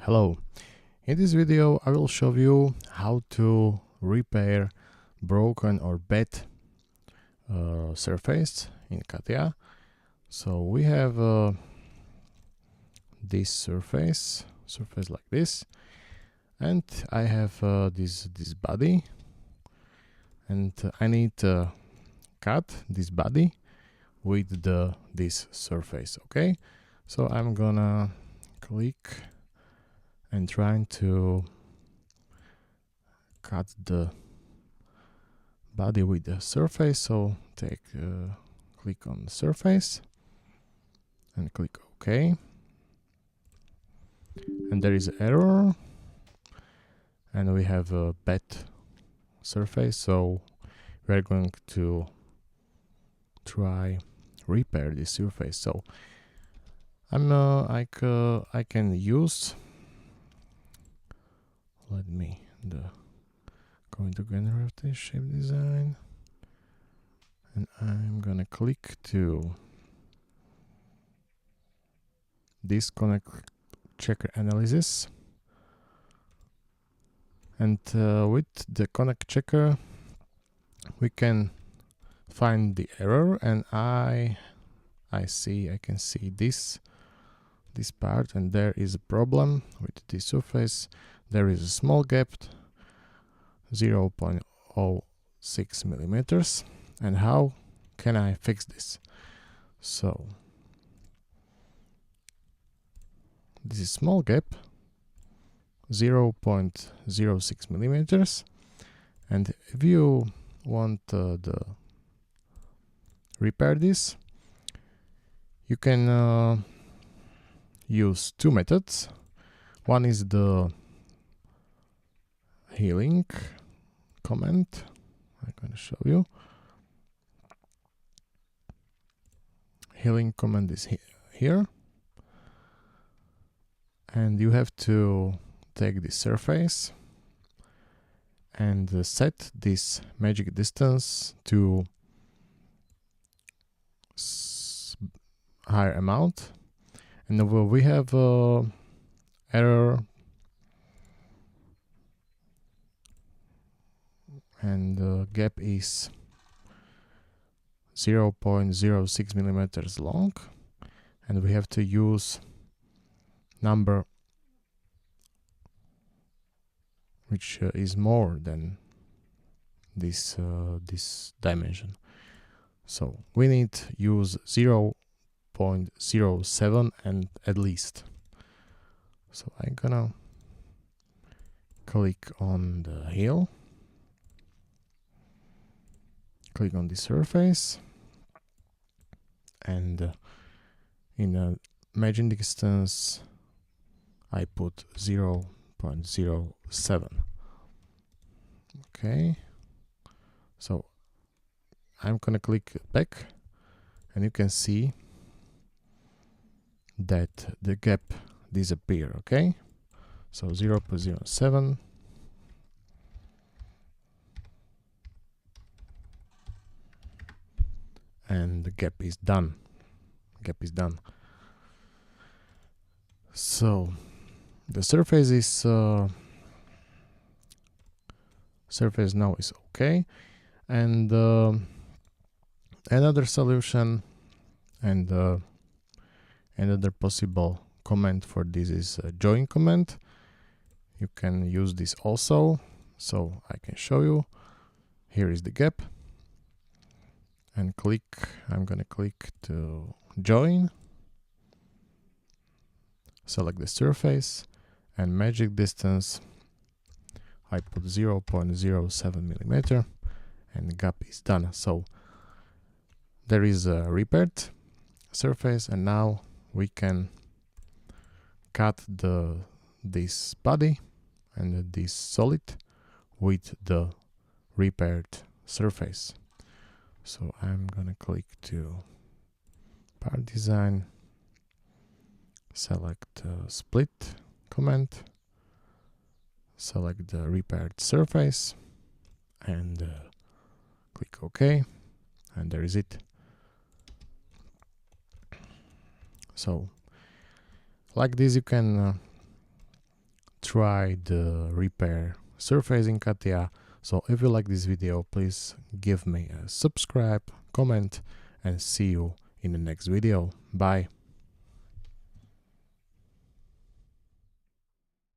Hello, in this video I will show you how to repair broken or bad surface in CATIA. So we have this surface like this, and I have this body, and I need to cut this body with this surface. Okay, so I'm gonna click and trying to cut the body with the surface. So click on the surface and click OK, and there is an error and we have a bad surface, so we are going to try repair this surface. So I can use, let me go into generative shape design, and I'm gonna click to disconnect checker analysis, and with the connect checker we can find the error, and I can see this part, and there is a problem with this surface. There is a small gap, 0.06 millimeters, and how can I fix this? So this is small gap, 0.06 millimeters, and if you want repair this, you can use two methods. One is the healing command. I'm going to show you. Healing command is here, and you have to take the surface and set this magic distance to higher amount, and we have error, and the gap is 0.06 millimeters long, and we have to use number which is more than this dimension. So we need to use 0.07 and at least. So I'm gonna click on the heal, click on the surface, and in the matching distance I put 0.07. Okay, so I'm gonna click back, and you can see that the gap disappear. Okay, so 0.07, and the gap is done. So the surface now is okay, and another solution and another possible command for this is join command. You can use this also, so I can show you. Here is the gap, and I'm gonna click to join, select the surface, and magic distance I put 0.07 millimeter, and the gap is done. So there is a repaired surface, and now we can cut this body and this solid with the repaired surface. So I'm gonna click to part design, select split command, select the repaired surface, and click OK, and there is it. So like this you can try the repair surface in CATIA. So if you like this video, please give me a subscribe, comment, and see you in the next video. Bye.